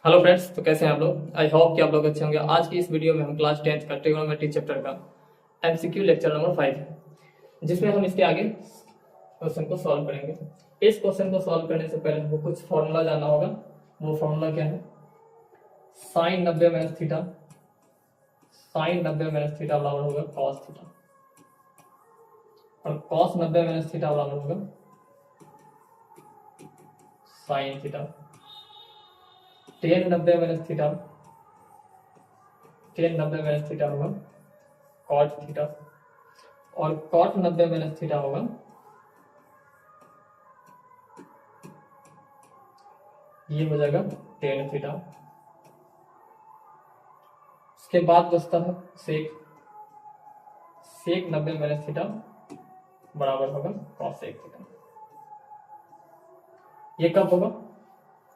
Hello friends, तो कैसे हैं आप लोग। आई होप कि आप लोग अच्छे होंगे। आज की इस वीडियो में हम क्लास 10th का ट्रिग्नोमेट्री चैप्टर का एमसीक्यू लेक्चर नंबर 5 है, जिसमें हम इसके आगे क्वेश्चन को सॉल्व करेंगे। इस क्वेश्चन को सॉल्व करने से पहले हमको कुछ फॉर्मूला जानना होगा। वो फॉर्मूला क्या है? Sine 90 minus theta, sine 90 minus theta बराबर होगा कॉस थीटा, और कॉस 90 माइनस थीटा बराबर होगा sine theta. Tan 90 minus theta, tan 90 minus theta होगा कॉट थीटा, और कॉट 90 माइनस थीटा होगा ये हो जाएगा टेन थीटा। उसके बाद बचता है सेक, सेक 90 माइनस थीटा बराबर होगा कॉस सेक थीटा। ये कब होगा?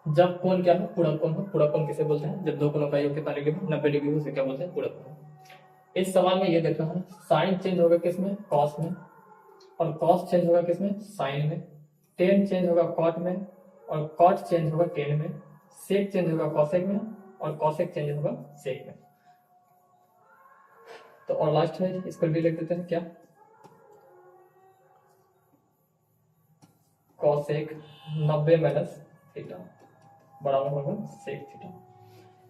जब कोण क्या है? पूरा कोण हो। पूरा कोण किसे बोलते हैं? जब दो कोणों का योग कितना डिग्री हो? 90 डिग्री हो, उसे क्या बोलते हैं? पूरा कोण। इस सवाल में ये देखना है, साइन चेंज होगा किसमें? कॉस में, और कॉस चेंज होगा किसमें? साइन में। टेन चेंज होगा कॉट में, और कॉट चेंज होगा टेन में। सेक चेंज होगा कॉसेक में, और कॉसेक चेंज होगा सेक में। तो और लास्ट है, इसको भी लिख देते हैं क्या? कॉसेक 90 माइनस थीटा बराबर होगा सेक थीटा।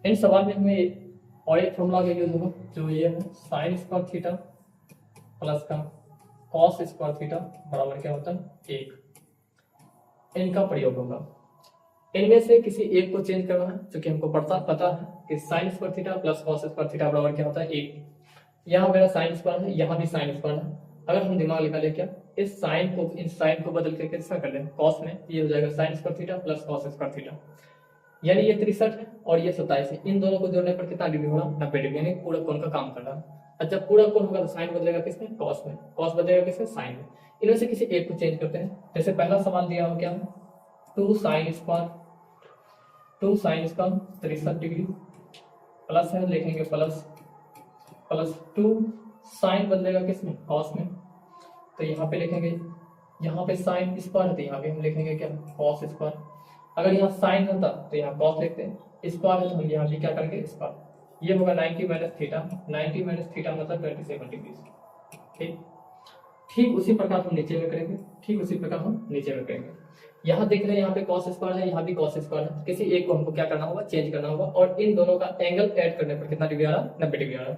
इन सवाल में हमें और एक फॉर्मूला का यूज होगा, जो ये है साइन स्क्वायर थीटा प्लस का कॉस स्क्वायर थीटा बराबर क्या होता है? एक। इनका प्रयोग होगा। इनमें से किसी एक को चेंज करना है, क्योंकि हमको पता है कि sign square theta plus cos square theta बराबर क्या होता है? एक। यहाँ मेरा साइन स्क्वायर है, यहाँ भी साइन स्क्वायर है। अगर हम दिमाग लगा ले क्या, इस साइन को, इन साइन को बदल के कैसा कर लें? कॉस में। ये हो जाएगा sign square theta plus cos square theta, यानी ये 63 है और ये 27 है। इन दोनों को जोड़ने पर कितना डिग्री होगा? 90 डिग्री, यानी पूरा कोण का काम कर रहा है। और जब पूरा कोण होगा तो साइन बदलेगा किसमें? कॉस में। कॉस बदलेगा किसमें? साइन में। इनमें से किसी एक को चेंज करते हैं। जैसे पहला सवाल दिया हो क्या? 2 sine square, 2 sine square 63 degree plus है, लिखेंगे प्लस, प्लस 2 साइन बदलेगा किसमें? कॉस में। तो यहाँ पे लिखेंगे, यहाँ पे साइन स्क्वायर है तो यहाँ पे हम लिखेंगे क्या? Cos square. अगर यहाँ साइन होता तो यहाँ कॉस लिखते हैं, स्क्वायर है तो हम यहाँ भी क्या करेंगे? स्क्वायर। ये होगा 90 माइनस थीटा, 90 माइनस थीटा मतलब 27 डिग्री। ठीक, ठीक उसी प्रकार हम नीचे में करेंगे, ठीक उसी प्रकार हम नीचे में करेंगे। यहाँ देख रहे हैं, यहाँ पे कॉस स्क्वायर है, यहाँ भी कॉस स्क्वायर है। किसी एक को हमको क्या करना होगा? चेंज करना होगा, और इन दोनों का एंगल ऐड करने पर कितना डिग्री आ रहा? 90 डिग्री आ रहा।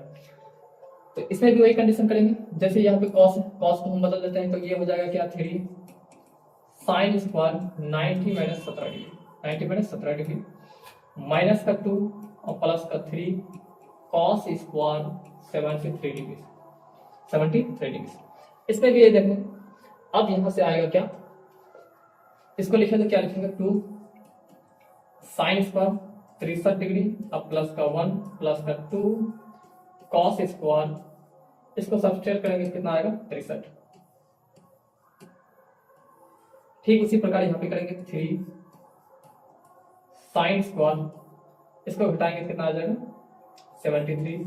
तो इसमें भी वही कंडीशन करेंगे। जैसे यहाँ पे कॉस है, कॉस को हम बदल देते हैं, तो ये हो जाएगा क्या? 3 sine square 90 minus 17 degree, 90 minus 17 degree, minus का 2 और प्लस का 3 कॉस स्क्वायर 73 डिग्री, 73 डिग्री। इसमें भी ये देखो, अब यहां से आएगा क्या? इसको लिखें तो क्या लिखेंगे? 2 साइन स्क्वायर 63 डिग्री, अब प्लस का 1 प्लस का 2 कॉस स्क्वायर, इसको सब्सट्रैक्ट करेंगे कितना आएगा? 63। ठीक उसी प्रकार यहाँ पे करेंगे 3 साइन स्क्वायर, इसको घटाएंगे कितना आ जाएगा? 73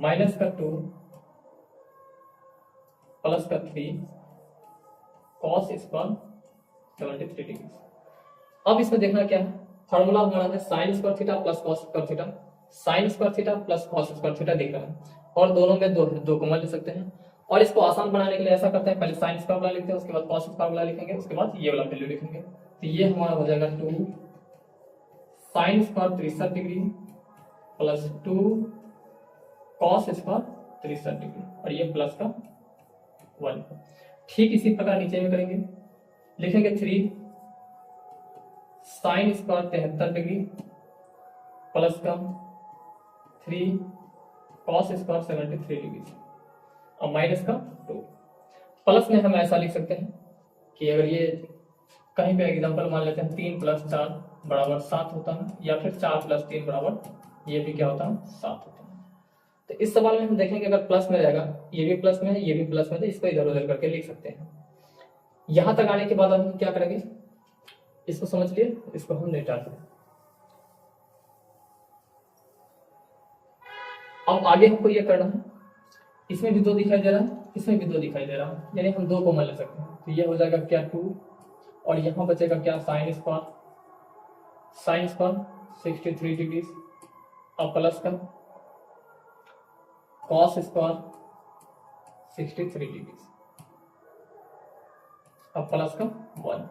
माइनस का 2 प्लस का 3 कॉस स्क्वायर 73 डिग्री। अब इसमें देखना क्या है? फॉर्मूला हमारा है sign square theta plus cos square theta. Sign square theta plus cos square theta दिख रहा है, और दोनों में दो कॉमन ले सकते हैं। और इसको आसान बनाने के लिए ऐसा करते हैं, पहले साइन स्क्वायर वाला लिखते हैं, उसके बाद कॉस स्क्वायर वाला लिखेंगे, उसके बाद ये वाला वैल्यू लिखेंगे। तो ये हमारा हो जाएगा 2 sine square 63 degree plus 2 cos square 63 degree, और ये प्लस का 1। ठीक इसी प्रकार नीचे में करेंगे, लिखेंगे 3 साइन स्क्वायर 73 डिग्री प्लस का 3 कॉस स्क्वायर 73 डिग्री, और माइनस का 2। प्लस में हम ऐसा लिख सकते हैं कि अगर ये कहीं पे एग्जांपल मान लेते हैं 3 प्लस 4 बराबर 7 होता है, या फिर 4 प्लस 3 बराबर ये भी क्या होता है? 7 होता है। तो इस सवाल में हम देखेंगे, अगर प्लस में रहेगा, ये भी प्लस में है, ये भी प्लस में है, तो इसको इधर उधर करके लिख सकते हैं। यहां तक आने के बाद हम क्या करेंगे? इसको समझ लिए, इसको हम निपटा दें। अब आगे हमको ये करना है, इसमें भी 2 दिखाई दे रहा है, इसमें भी 2 दिखाई दे रहा है, यानी हम 2 कॉमन ले सकते हैं। तो ये हो जाएगा क्या? 2, और यहाँ बचेगा क्या? Sine square, sine square 63 degrees. अब प्लस का कॉस स्क्वायर 63 डिग्रीज। अब प्लस का 1।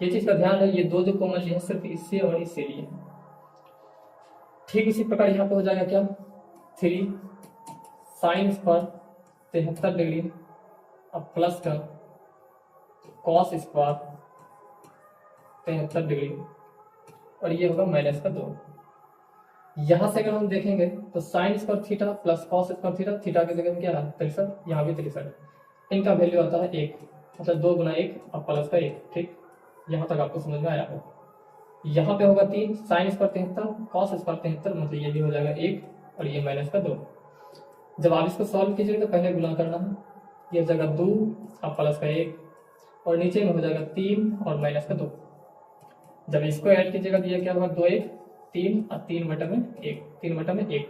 ये चीज का ध्यान है, ये दो जो कॉमन लिए सिर्फ इससे और इससे लिए। ठीक इसी प्रकार यहाँ पे हो जाएगा क्या 3 साइन स्क्वायर 73 डिग्री। अब प्लस का कॉस स्क्वायर 73 डिग्री और ये होगा माइनस का 2। यहां से अगर हम देखेंगे तो sign square theta plus cos square theta, theta की जगह में क्या है 63, यहाँ भी 63। इनका वैल्यू आता है 1, मतलब 2 गुना 1 और प्लस का 1। ठीक, यहाँ तक आपको समझ में आया हो। यहाँ पे होगा 3 साइन स्क्वायर 73 कॉस स्क्वायर 73, मतलब ये भी हो जाएगा 1 और ये माइनस का 2। जब आप इसको सॉल्व कीजिएगा तो पहले गुना करना है, ये हो जाएगा 2 और प्लस का 1 और नीचे में हो जाएगा 3 और माइनस का 2। जब इसको ऐड कीजिएगा तो ये क्या होगा 2 1 3 और 3 बटा में 1, 3 बटा में 1।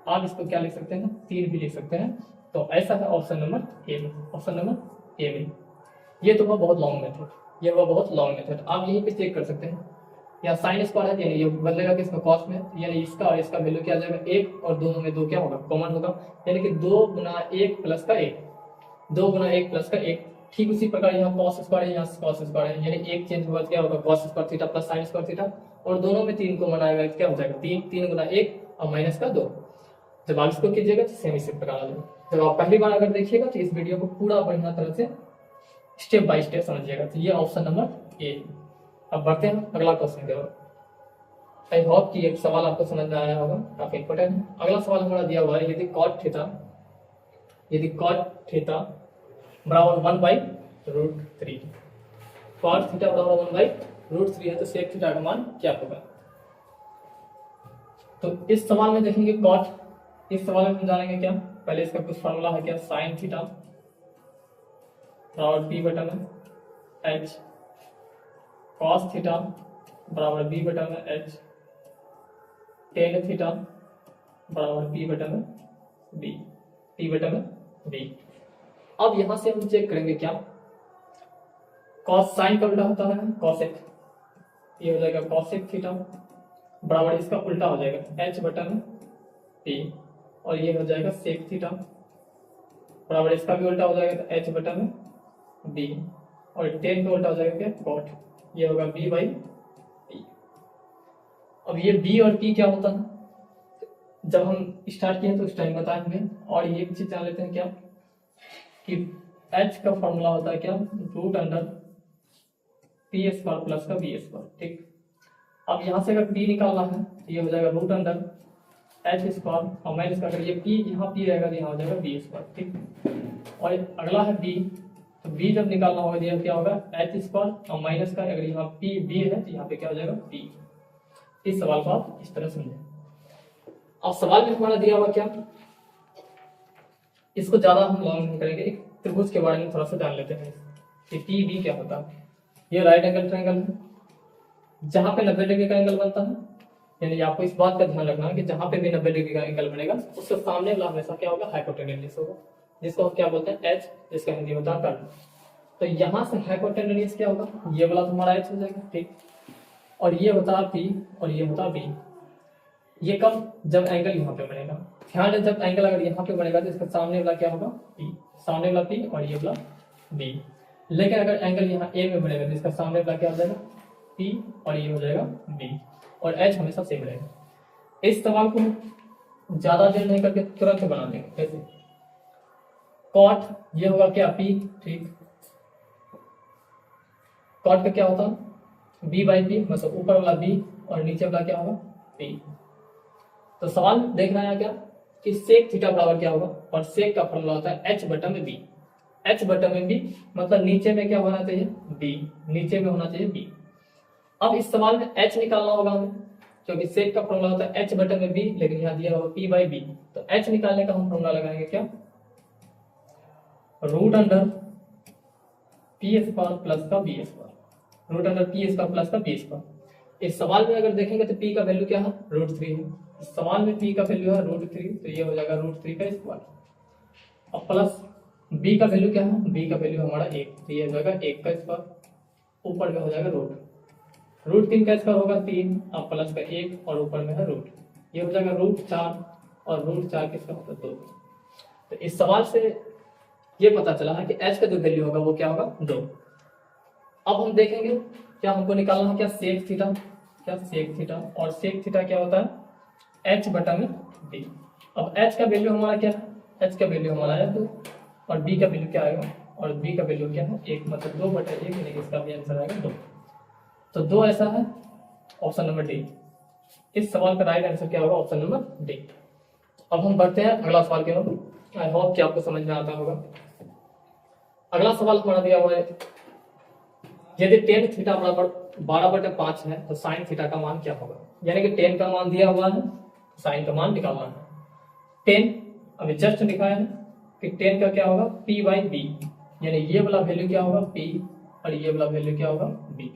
आप इसको क्या लिख सकते हैं 3 भी लिख सकते हैं। तो ऐसा है ऑप्शन नंबर ए में, ऑप्शन नंबर ए में। ये तो हुआ बहुत लॉन्ग मेथड, ये हुआ बहुत लॉन्ग मेथड। आप यहीं पे चेक कर सकते हैं, यहाँ साइन स्क्वायर है यानी ये बदलेगा किसमें कॉस में, यानी इसका और इसका वैल्यू क्या आ जाएगा 1 और दोनों में 2 क्या होगा कॉमन होगा, यानी कि 2 गुना 1 प्लस का 1, 2 गुना 1 प्लस का 1। ठीक उसी प्रकार यहाँ कॉस स्क्वायर है, यहाँ कॉस स्क्वायर है, यानी एक चेंज हुआ क्या होगा cos square theta plus sign square theta और दोनों में 3 को मनाएगा क्या हो जाएगा 3, 3 गुना 1 और माइनस का 2। जब आप इसको कीजिएगा तो सेम इसी प्रकार आ जाएगा। जब आप पहली बार अगर देखिएगा तो इस वीडियो को पूरा बढ़िया तरह से स्टेप बाय स्टेप समझिएगा। तो ये ऑप्शन नंबर ए। अब बढ़ते हैं अगला क्वेश्चन की ओर। आई होप कि एक सवाल आपको समझ में आया होगा, काफी इंपॉर्टेंट है। अगला सवाल हमारा दिया हुआ है, यदि cot थीटा बराबर 1/√3, cot थीटा बराबर 1/√3 है तो sec थीटा का मान क्या होगा। तो इस सवाल में देखेंगे cot, इस सवाल में हम जानेंगे क्या, पहले इसका कुछ फॉर्मूला है क्या, sin थीटा बराबर b बटा में h, cos थीटा बराबर b बटा में h, tan थीटा बराबर b बटा में b, p बटा में b। अब यहां से हम चेक करेंगे क्या, cos साइन का उल्टा होता है cosec, ये हो जाएगा cosec थीटा बराबर इसका उल्टा हो जाएगा h बटा में p और ये हो जाएगा sec थीटा बराबर इसका भी उल्टा हो जाएगा तो h बटा में b और tan का उल्टा हो जाएगा क्या cot, ये होगा b बाई p। अब ये b और p क्या होता है, जब हम स्टार्ट किए तो उस टाइम बताएंगे। और ये चीज जान लेते हैं क्या कि h का फॉर्मूला होता है क्या root under P square plus का बी स्क्वायर। ठीक, अब यहाँ से अगर p निकालना है तो ये हो जाएगा रूट अंडर h स्क्वायर और माइनस का, अगर ये p यहाँ p रहेगा तो यहाँ हो जाएगा b स्क्वायर। ठीक, और अगला है b, तो b जब निकालना होगा तो क्या होगा h स्क्वायर और माइनस का, अगर यहाँ p b है तो यहाँ पे क्या हो जाएगा p। इस सवाल को आप इस तरह समझें। अब सवाल में हमारा दिया हुआ क्या, इसको ज्यादा हम लॉन्ग नहीं करेंगे, एक त्रिभुज के बारे में थोड़ा सा जान लेते हैं कि पी बी क्या होता है। ये राइट एंगल ट्रायंगल है, जहां पे 90 डिग्री का एंगल बनता है, यानी आपको इस बात का ध्यान रखना है कि जहां पे भी 90 डिग्री का एंगल बनेगा उसके सामने वाला हमेशा क्या होगा हाइपोटेन्यूस होगा, जिसको हम क्या बोलते हैं एच, जिसका हिंदी होता है कर्व। तो यहाँ से हाइपोटेन्यूस क्या होगा, ये वाला तो हमारा एच हो जाएगा। ठीक, और ये होता है पी और ये होता है बी। ये कब, जब एंगल यहाँ पे बनेगा, ध्यान है जब एंगल अगर यहाँ पे बनेगा तो इसका सामने वाला क्या होगा P, सामने वाला P और ये वाला B। लेकिन अगर एंगल यहाँ A में बनेगा तो इसका सामने वाला क्या हो जाएगा P और ये हो जाएगा B और H हमेशा सेम रहेगा। इस सवाल को ज्यादा देर नहीं करके तुरंत बना देंगे। कैसे, कॉट ये होगा क्या P, ठीक, कॉट का क्या होता है B बाई P, मतलब ऊपर वाला B और नीचे वाला क्या होगा P। तो सवाल देखना है क्या कि सेक थीटा बराबर क्या होगा, और सेक का फॉर्मूला होता है h बटा में b, h बटा में b मतलब नीचे में क्या होना चाहिए b, नीचे में होना चाहिए b। अब इस सवाल में h निकालना होगा हमें, क्योंकि सेक का फॉर्मूला होता है h बटा में b, लेकिन यहाँ दिया होगा p बाई b। तो h निकालने का हम फॉर्मूला लगाएंगे क्या, root under P square plus का B square, root under P square plus का बी स्क्वायर। इस सवाल में अगर देखेंगे तो p का वैल्यू क्या है √3 है, इस सवाल में p का वैल्यू है √3, तो ये हो जाएगा √3 का स्क्वायर। और प्लस b का वैल्यू क्या है, b का वैल्यू हमारा 1, तो ये हो जाएगा 1 का स्क्वायर, ऊपर में हो जाएगा रूट। रूट 3 का स्क्वायर होगा 3 और प्लस का 1 और ऊपर में है रूट, ये हो जाएगा रूट 4 और रूट 4 किसका होता है 2। तो इस सवाल से ये पता चला है कि h का जो वैल्यू होगा वो क्या होगा 2। अब हम देखेंगे क्या हमको निकालना है, क्या सेक थीटा, क्या सेक थीटा, और सेक थीटा क्या होता है h बटा में b। अब h का वैल्यू हमारा क्या है, h का वैल्यू हमारा है 2 और b का वैल्यू क्या आएगा, और b का वैल्यू क्या है 1, मतलब 2/1, यानी कि इसका भी आंसर आएगा 2। तो 2 ऐसा है, ऑप्शन नंबर डी। इस सवाल का राइट आंसर क्या होगा, ऑप्शन नंबर डी। अब हम बढ़ते हैं अगला सवाल की ओर। आई होप कि आपको समझ में आता होगा। अगला सवाल हमारा दिया हुआ है, यदि टेन थीटा बराबर 12/5 है तो साइन थीटा का मान क्या होगा। यानी कि 10 का मान दिया हुआ है, साइन का मान निकालना है। 10 अभी जस्ट दिखाया है कि 10 का क्या होगा p/b, यानी ये वाला वैल्यू क्या होगा p और ये वाला वैल्यू क्या होगा b।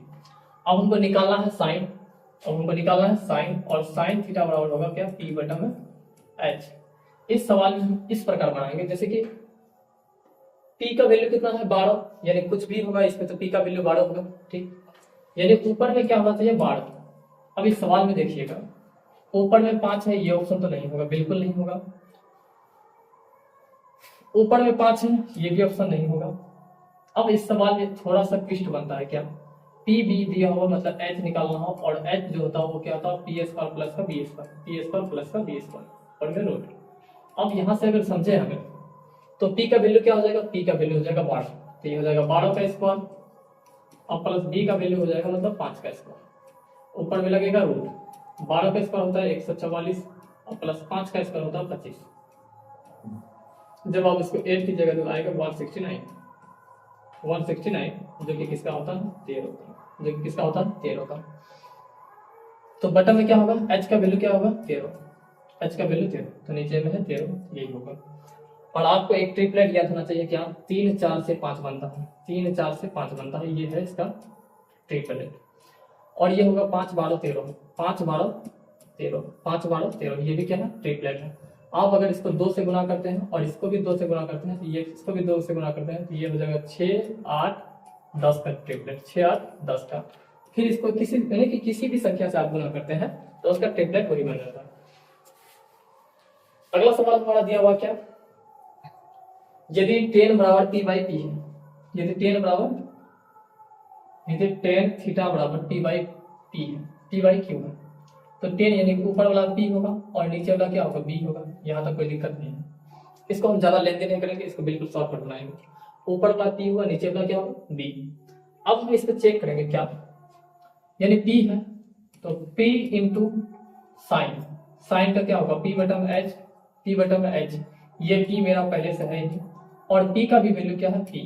अब हमको निकालना है साइन, अब हमको निकालना है साइन, और साइन थीटा बराबर होगा क्या p/h। इस सवाल में हम इस प्रकार बनाएंगे जैसे कि p का वैल्यू कितना है 12, यानी कुछ भी होगा इसमें तो p का वैल्यू 12 होगा, ठीक। यानी ऊपर में क्या होना चाहिए 12। अब इस सवाल में देखिएगा ऊपर में 5 है, ये ऑप्शन तो नहीं होगा, बिल्कुल नहीं होगा। ऊपर में 5 है, ये भी ऑप्शन नहीं होगा। अब इस सवाल में थोड़ा सा ट्विस्ट बनता है, क्या पी बी दिया हुआ मतलब h निकालना हो, और h जो होता है वो क्या होता है पी स्क्वायर प्लस का B square, p square plus का बी स्क्वायर और में रूट। अब यहाँ से अगर समझे हमें तो p का वैल्यू क्या हो जाएगा, p का वैल्यू हो जाएगा 12, तो ये हो जाएगा 12 का स्क्वायर और प्लस b का वैल्यू हो जाएगा मतलब 5 का स्क्वायर, ऊपर में लगेगा रूट। 12 का स्क्वायर होता है 144 और प्लस 5 का स्क्वायर होता है 25। जब आप इसको 8 की जगह तो आएगा 169 जो कि किसका होता है 13 होता है, जो कि किसका होता है 13 होता है। तो बटन में क्या होगा h का वैल्यू क्या होगा 13, h का वैल्यू 13, तो नीचे में है 13, यही होगा। और आपको एक ट्रिपलेट याद होना चाहिए, क्या 3 4 से 5 बनता है, 3 4 से 5 बनता है, ये है इसका ट्रिपलेट। और ये होगा 5 12 13, 5 12 13, 5 12 13, ये भी क्या है ट्रिपलेट है। आप अगर इसको 2 से गुना करते हैं और इसको भी 2 से गुना करते हैं तो ये इसको भी 2 से गुना करते हैं तो ये हो जाएगा 6 8 10 का ट्रिपलेट, 6 8 10 का। फिर इसको किसी यानी कि किसी भी संख्या से आप गुना करते हैं तो उसका ट्रिपलेट वही बन जाता है। अगला सवाल हमारा दिया हुआ क्या, यदि 10 बराबर p/p है, यदि 10 tan थीटा बराबर p/p है, p/q है, तो 10 यानी कि ऊपर वाला p होगा और नीचे वाला क्या होगा b होगा। यहाँ तक कोई दिक्कत नहीं है, इसको हम ज्यादा लेन देन नहीं करेंगे, इसको बिल्कुल शॉर्टकट बनाएंगे। ऊपर वाला p होगा, नीचे वाला क्या होगा b। अब हम इसको चेक करेंगे क्या, यानी p है तो p इंटू साइन, साइन का क्या होगा p/h, p/h, ये p मेरा पहले से है ही, और p का भी वैल्यू क्या है p,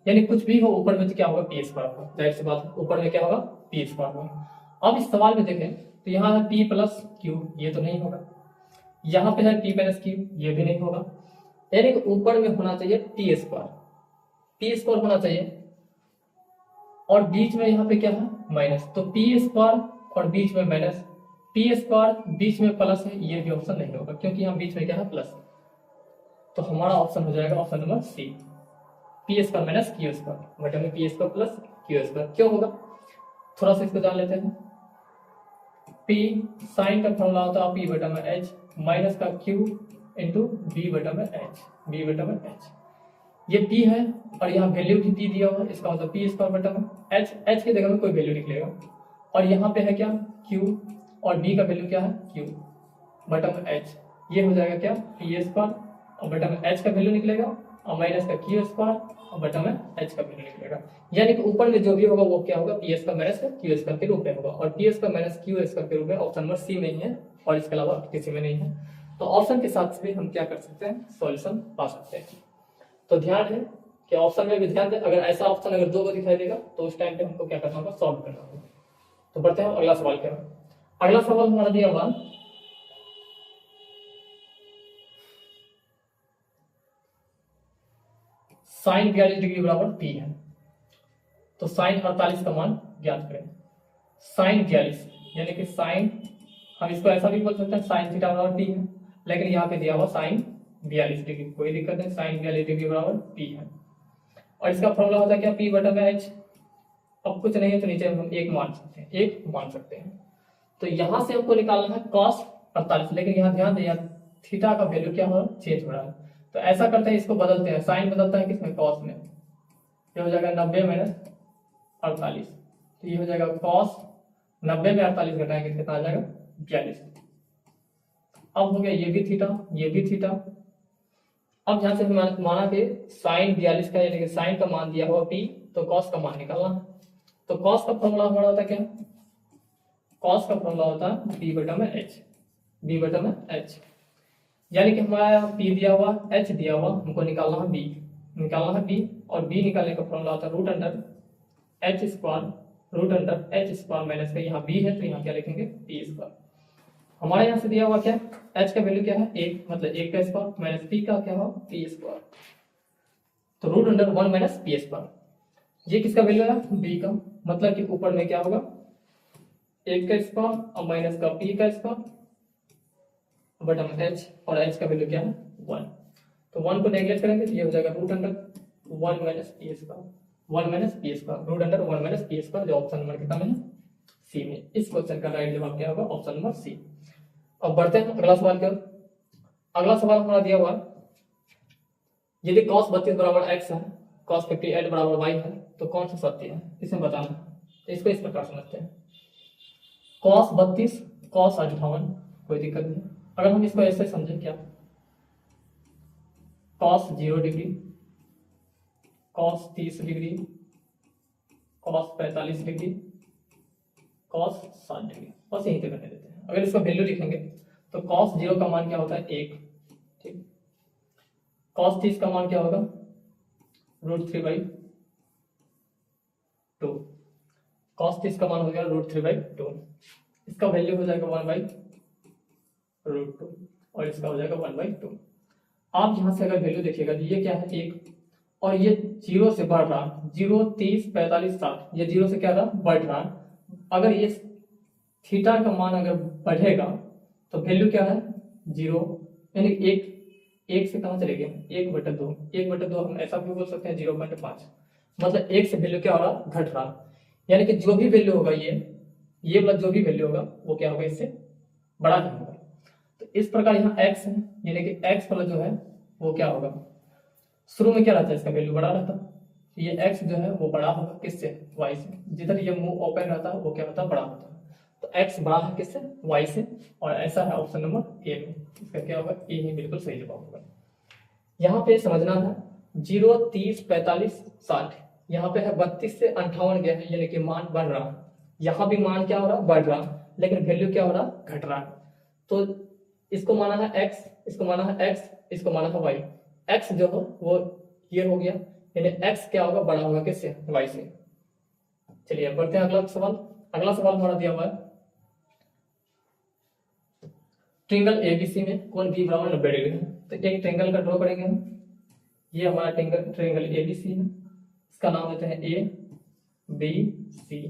यानी कुछ भी हो ऊपर में तो क्या होगा p स्क्वायर होगा, जाहिर सी बात है ऊपर में क्या होगा p स्क्वायर होगा। अब इस सवाल में देखें तो यहाँ है p प्लस q, ये तो नहीं होगा, यहाँ पे है p माइनस q, ये भी नहीं होगा, यानी कि ऊपर में होना चाहिए p स्क्वायर होना चाहिए, और बीच में यहाँ पे क्या है माइनस, तो p स्क्वायर और बीच में माइनस, p स्क्वायर बीच में प्लस है, ये भी ऑप्शन नहीं होगा क्योंकि यहाँ बीच में क्या है प्लस। तो हमारा ऑप्शन हो जाएगा option number C, p square minus q square बटे में p square plus q square. क्यों होगा थोड़ा सा इसको जान लेते हैं। पी साइन का फॉर्मूला होता है पी बटा में एच माइनस का क्यू इंटू बी बटा में एच, बी बटा में एच, ये पी है और यहाँ वैल्यू भी पी दिया हुआ है, इसका मतलब पी स्क्वायर बटा में एच, एच की जगह में कोई वैल्यू निकलेगा, और यहाँ पे है क्या क्यू और बी का वैल्यू क्या है क्यू बटा में एच, ये हो जाएगा क्या पी स्क्वायर और बटा में एच का वैल्यू निकलेगा और माइनस का क्यू स्क्वायर और बटा में एच का वैल्यू निकलेगा। यानी कि ऊपर में जो भी होगा वो क्या होगा P square minus q square के रूप में होगा, और P square minus q square के रूप में ऑप्शन नंबर सी में ही है और इसके अलावा किसी में नहीं है। तो ऑप्शन के साथ भी हम क्या कर सकते हैं सॉल्यूशन पा सकते हैं। तो ध्यान है कि ऑप्शन में भी ध्यान दें, अगर ऐसा ऑप्शन अगर 2 को दिखाई देगा तो उस टाइम पे हमको क्या करना होगा सॉल्व करना होगा। तो बढ़ते हैं अगला सवाल क्या है। अगला सवाल हमारा दिया हुआ साइन 42 डिग्री बराबर पी है, तो साइन 48 का मान ज्ञात करें। साइन 42 यानी कि साइन, हम इसको ऐसा भी बोल सकते हैं साइन थीटा बराबर पी है, लेकिन यहाँ पे दिया हुआ साइन 42 डिग्री, कोई दिक्कत नहीं, साइन 42 डिग्री बराबर पी है। और इसका फॉर्मूला होता है क्या पी बटा में एच, अब कुछ नहीं है तो नीचे हम एक मान सकते हैं, एक मान सकते हैं। तो यहां से हमको निकालना है cos 48, लेकिन यहाँ ध्यान दें यार थीटा का वैल्यू क्या हो रहा है, चेंज हो रहा है। तो ऐसा करते हैं, इसको बदलते हैं, साइन बदलता है किसमें, cos में। ये हो जाएगा 90 माइनस 48, तो ये हो जाएगा cos 90 में 48 घटाएंगे कितना आ जाएगा 42। अब हो गया ये भी थीटा, ये भी थीटा। अब यहाँ से माना कि साइन 42 का यानी कि साइन का मान दिया हुआ p, तो cos का मान निकालना है। तो cos का फॉर्मूला हमारा होता है क्या, cos का फॉर्मूला होता है b बटा में h, b बटा में h। यानी कि हमारा p दिया हुआ, h दिया हुआ, हमको निकालना है b, निकालना है b, और b निकालने का फॉर्मूला होता है root under h square, root under h square minus का यहाँ b है तो यहाँ क्या लिखेंगे p स्क्वायर। हमारे यहाँ से दिया हुआ क्या, h का वैल्यू क्या है 1, मतलब 1 का स्क्वायर माइनस p का क्या हो p स्क्वायर, तो root under 1 minus p square. ये किसका वैल्यू है, b का, मतलब कि ऊपर में क्या होगा 1 का स्क्वायर और माइनस का p का स्क्वायर बटा में h, और h का वैल्यू क्या है 1। तो 1 को नेगलेक्ट करेंगे तो ये हो जाएगा root under 1 minus p square, 1 minus p square, root under 1 minus p square, जो ऑप्शन नंबर कितना में है सी में। इस क्वेश्चन का राइट जवाब क्या होगा, ऑप्शन नंबर सी। अब बढ़ते हैं अगला सवाल की ओर। अगला सवाल हमारा दिया हुआ यदि cos 32 बराबर x है, cos 58 बराबर y है, तो कौन सा सत्य है, इसमें बताना है। तो इसको इस प्रकार समझते हैं, cos 32 cos 58, कोई दिक्कत नहीं। अगर हम इसको ऐसे समझें क्या, cos 0 degree, cos 30 degree, cos 45 degree, cos 60 degree, बस यहीं तक करने देते हैं। अगर इसका वैल्यू लिखेंगे तो cos 0 का मान क्या होता है 1, ठीक। cos 30 का मान क्या होगा √3/2, cos 30 का मान हो जाएगा √3/2, इसका वैल्यू हो जाएगा 1/√2 और इसका हो जाएगा 1/2। आप यहां से अगर वैल्यू देखिएगा तो ये क्या है 1, और ये 0 से बढ़ रहा, 0 30 45 60, ये 0 से क्या रहा बढ़ रहा। अगर ये थीटा का मान अगर बढ़ेगा तो वैल्यू क्या है 0, यानी 1 से कहां चले गए 1/2, 1/2 हम ऐसा भी बोल सकते हैं 0.5, मतलब 1 से वैल्यू क्या हो रहा घट रहा। यानी कि जो भी वैल्यू होगा ये वाला जो भी वैल्यू होगा वो क्या होगा इससे बड़ा ही होगा। तो इस प्रकार यहाँ x है, यानी कि x वाला जो है वो क्या होगा, शुरू में क्या रहता है इसका वैल्यू बड़ा रहता, ये x जो है वो बड़ा होगा किससे y से, जिधर ये मुंह ओपन रहता है वो क्या होता है बड़ा होता है। तो x बड़ा है किससे y से, और ऐसा है ऑप्शन नंबर ए में, इसका क्या होगा ए ही बिल्कुल सही जवाब होगा। यहाँ पे समझना है 0 30 45 60, यहाँ पे है 32 से 58 गया है, यानी कि मान बढ़ रहा, यहाँ भी मान क्या हो रहा बढ़ रहा, लेकिन वैल्यू क्या हो रहा घट रहा। तो इसको माना है x, इसको माना है x, इसको माना है y, x जो हो वो ये हो गया, यानी x क्या होगा बड़ा होगा किससे y से। चलिए बढ़ते हैं अगला सवाल। अगला सवाल हमारा दिया हुआ है ट्रायंगल एबीसी में कोण b बराबर 90 डिग्री है। तो एक ट्रायंगल का ड्रॉ करेंगे हम, ये हमारा ट्रायंगल एबीसी है, इसका नाम देते हैं ए बी सी।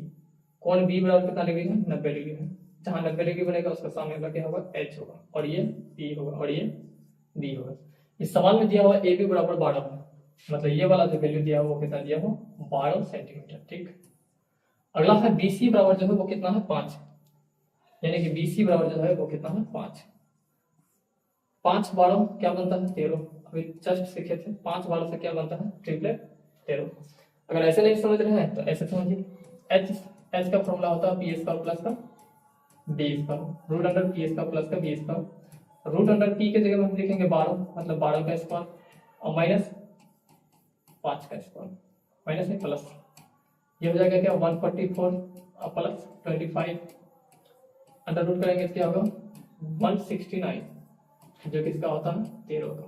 कोण b बराबर कितना डिग्री है 90 डिग्री है। जहां 90 डिग्री बनेगा उसका सामने वाला क्या होगा h होगा, और ये p होगा, और ये b होगा। इस सवाल में दिया हुआ ए बी बराबर 12 है, मतलब ये वाला जो वैल्यू दिया हुआ वो कितना दिया हुआ 12 सेंटीमीटर, ठीक। अगला है BC बराबर जो है वो कितना है 5, यानी कि BC बराबर जो है वो कितना है 5, 5 12 क्या बनता है 13, अभी जस्ट सीखे थे 5 12 से क्या बनता है ट्रिपलेट 13। अगर ऐसे नहीं समझ रहे हैं तो ऐसे समझिए, h का फॉर्मूला होता है पी स्क्वायर प्लस का B square, root under P square plus का B square, root under P के जगह में हम लिखेंगे 12, मतलब 12 का स्क्वायर और माइनस 5 का स्क्वायर, माइनस नहीं प्लस, ये हो जाएगा क्या 144 और प्लस 25, अंडर रूट करेंगे तो क्या होगा 169, जो कि इसका होता है 13 का,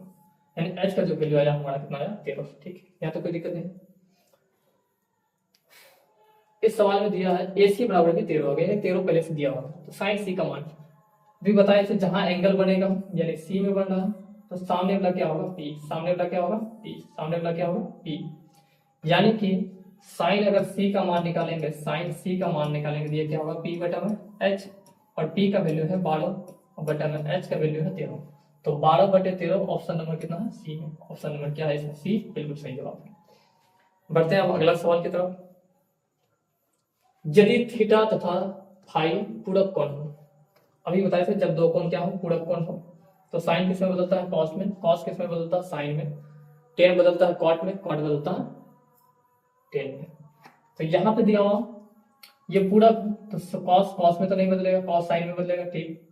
यानी h का जो वैल्यू आया हमारा कितना आया 13, ठीक। यहाँ तो कोई दिक्कत नहीं। इस सवाल में दिया है AC बराबर भी 13 हो गया, यानी 13 पहले से दिया हुआ, तो साइन C का मान भी बताया थे, जहां एंगल बनेगा यानी C में बन रहा है तो सामने वाला क्या होगा P, सामने वाला क्या होगा P, सामने वाला क्या होगा P, यानी कि साइन अगर C का मान निकालेंगे, साइन C का मान निकालेंगे तो ये क्या होगा P बटा में H, और P का वैल्यू है 12 और बटा में H का वैल्यू है 13, तो 12/13 ऑप्शन नंबर कितना है सी में, ऑप्शन नंबर क्या है इसमें सी, बिल्कुल सही जवाब है। बढ़ते हैं अब अगला सवाल की तरफ। यदि थीटा तथा फाई पूरक कोण हो। अभी बताए थे जब दो कोण क्या हो, पूरक कोण हो, तो साइन किस में बदलता है, कॉस में, कॉस किस में बदलता है, साइन में, टेन बदलता है कॉट में, कॉट बदलता है टेन में। तो यहाँ पे दिया हुआ ये पूरक, तो कॉस कॉस में तो नहीं बदलेगा, कॉस साइन में बदलेगा, ठीक।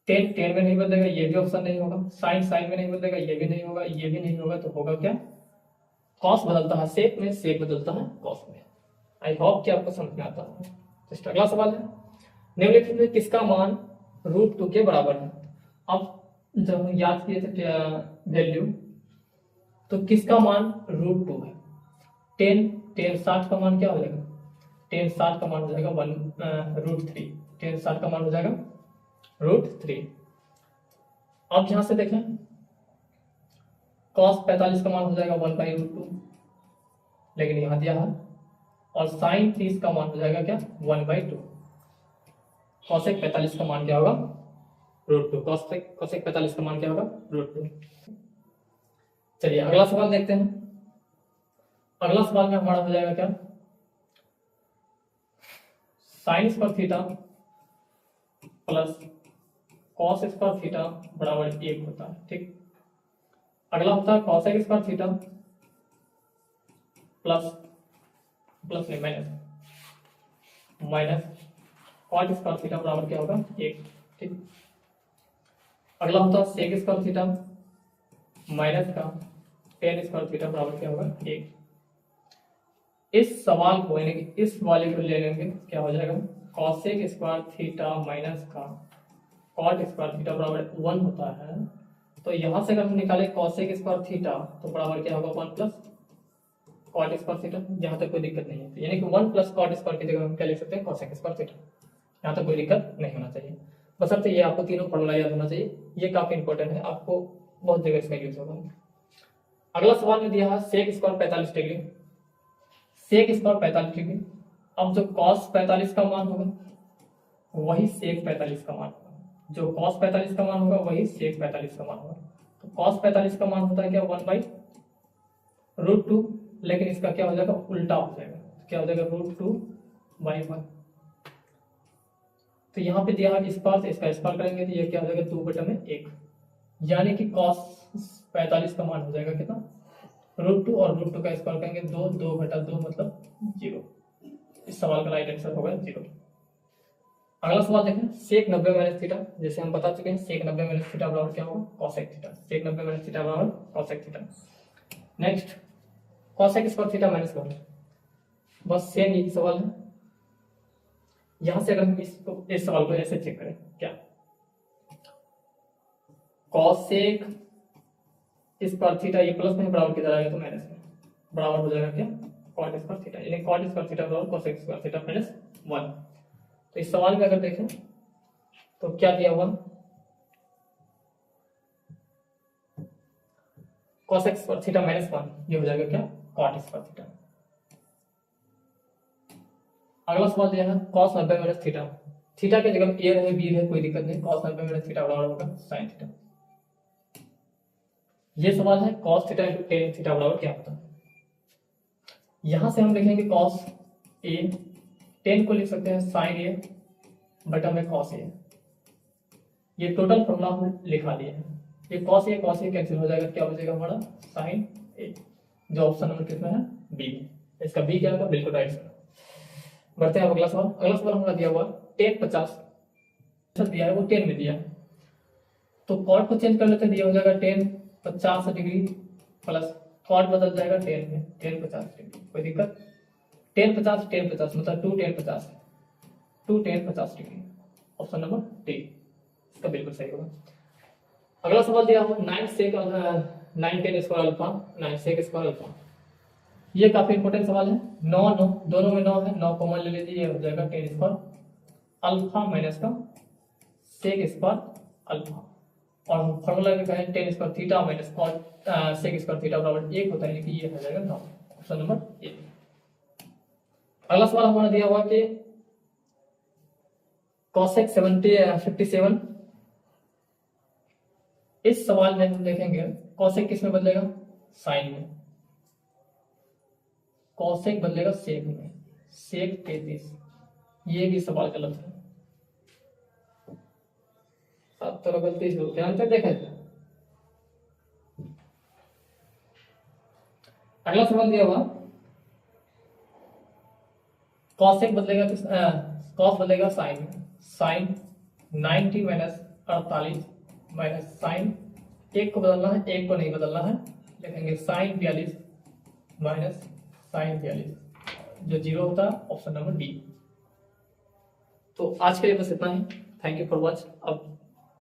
टेन टेन में नहीं बदलेगा, ये भी ऑप्शन नहीं होगा। साइन साइन में नहीं बदलेगा, ये भी नहीं होगा, ये भी नहीं होगा, तो होगा क्या, कॉस बदलता है सेक में, सेक बदलता है कॉस में। आई होप कि आपको समझ में आता है। तो अगला सवाल है, निम्नलिखित में किसका मान √2 के बराबर है। अब जब हम याद किए थे वैल्यू, तो किसका मान √2 है, टेन टेन 60 का मान क्या हो जाएगा, टेन 60 का मान हो जाएगा √3, टेन 60 का मान हो जाएगा √3। अब यहां से देखें, cos 45 का मान हो जाएगा 1/√2, लेकिन यहां दिया है, और sin 30 का मान हो जाएगा क्या, 1/2। cosec 45 का मान क्या होगा, √2, cosec 45 का मान क्या होगा, √2। चलिए अगला सवाल देखते हैं। अगला सवाल में हमारा हो जाएगा क्या, sine square theta plus cos square theta बराबर 1 होता है, ठीक। अगला होता है cosec square theta plus plus नहीं minus minus cot square theta बराबर क्या होगा, 1, ठीक। अगला होता है सेक स्क्वायर थीटा माइनस का टेन स्क्वायर थीटा बराबर क्या होगा, 1। इस सवाल को यानी कि इस वाले को ले लेंगे, क्या हो जाएगा, कॉसेक स्क्वायर थीटा माइनस का कॉट स्क्वायर थीटा बराबर 1 होता है। तो यहां से अगर हम निकाले कॉसेक स्क्वायर थीटा, तो बराबर क्या होगा, 1 प्लस कॉट स्क्वायर थीटा। यहाँ तक कोई दिक्कत नहीं है, यानी कि 1 प्लस कॉट स्क्वायर की जगह हम क्या लिख सकते हैं, कॉसेक स्क्वायर थीटा। यहाँ तक कोई दिक्कत नहीं होना चाहिए, बशर्ते ये आपको तीनों फॉर्मूला याद होना चाहिए, ये काफी इंपॉर्टेंट है, आपको बहुत जगह इसका यूज होगा। अगला सवाल में दिया है sec square 45 degree, sec square 45 degree. अब जो कॉस 45 का मान होगा वही सेक 45 का मान होगा, जो कॉस 45 का मान होगा वही सेक 45 का मान होगा। तो कॉस 45 का मान होता है क्या, 1/√2, लेकिन इसका क्या हो जाएगा, उल्टा हो जाएगा, क्या हो जाएगा, √2/1। तो यहाँ पे दिया है इस पार से इसका इस पार करेंगे तो ये क्या हो जाएगा, 2/1, यानी कि कॉस 45 का मान हो जाएगा कितना, √2, और √2 का स्क्वायर करेंगे 2, 2/2 मतलब 0। इस सवाल का राइट आंसर होगा 0। अगला सवाल देखें, सेक 90 माइनस थीटा, जैसे हम बता चुके हैं सेक 90 माइनस थीटा बराबर क्या होगा, कॉसेक थीटा, सेक 90 माइनस थीटा बराबर cosec theta. Next cosec square theta minus 1, बस सेम यही सवाल है। यहां से अगर हम इस सवाल को ऐसे चेक करें, क्या कॉसेक स्क्वायर थीटा, ये प्लस में बराबर किधर आएगा, तो माइनस में बराबर हो जाएगा क्या, कॉट स्क्वायर थीटा, यानी कॉट स्क्वायर थीटा बराबर कॉसेक स्क्वायर थीटा माइनस 1। तो इस सवाल में अगर देखें तो क्या दिया हुआ, कॉसेक स्क्वायर थीटा माइनस 1, ये हो जाएगा क्या, कॉट स्क्वायर थीटा। अगला सवाल दिया है कॉस 90 माइनस थीटा, थीटा की जगह ए रहे बी रहे कोई दिक्कत नहीं, कॉस 90 माइनस थीटा बराबर होगा साइन थीटा। ये सवाल है cos theta into tan theta बराबर क्या होता है। यहां से हम लिखेंगे कॉस ए, टेन को लिख सकते हैं साइन ए बटा में कॉस ए, ये टोटल फॉर्मूला हम लिखा दिए हैं। ये कॉस ए कैंसिल हो जाएगा, क्या हो जाएगा हमारा साइन ए, जो ऑप्शन नंबर किसमें है, बी में। इसका बी क्या होगा, बिल्कुल राइट सर। बढ़ते हैं अगला सवाल। अगला सवाल हमारा दिया हुआ टेन 50 दिया है, वो 10 में दिया है, तो कॉट को चेंज कर लेते हैं, दिया हो जाएगा 10 50 डिग्री प्लस कॉट बदल जाएगा 10 में, 10 50 डिग्री, कोई दिक्कत, 10 50 मतलब 2 10 50 2 10 50 डिग्री, ऑप्शन नंबर डी इसका बिल्कुल सही होगा। अगला सवाल दिया हुआ 9 sec 9 10 square alpha 9 sec square alpha, ये काफी इंपॉर्टेंट सवाल है। 9 9 दोनों में 9 है, 9 कॉमन ले लीजिए, ये हो जाएगा 10 स्क्वायर अल्फा माइनस का सेक स्क्वायर अल्फा, और हम फॉर्मूला में कहें 10 square theta minus cot sec square theta बराबर 1 होता है, यानी कि ये हो जाएगा 9, ऑप्शन नंबर ए। अगला सवाल हमारा दिया हुआ कि कॉसेक 57, इस सवाल में हम देखेंगे कॉसेक किस में बदलेगा, साइन में, कॉसेक बदलेगा सेक में, सेक 33, ये भी सवाल गलत है। सब तरह गलती से ध्यान से देखें। अगला सवाल दिया हुआ कॉसेक बदलेगा तो कॉस बदलेगा sine, sine 90 minus 48 minus sine, एक को बदलना है एक को नहीं बदलना है, लिखेंगे साइन 42 माइनस साइन 42, जो जीरो होता है ऑप्शन नंबर डी। तो आज के लिए बस इतना ही। Thank you for watch. अब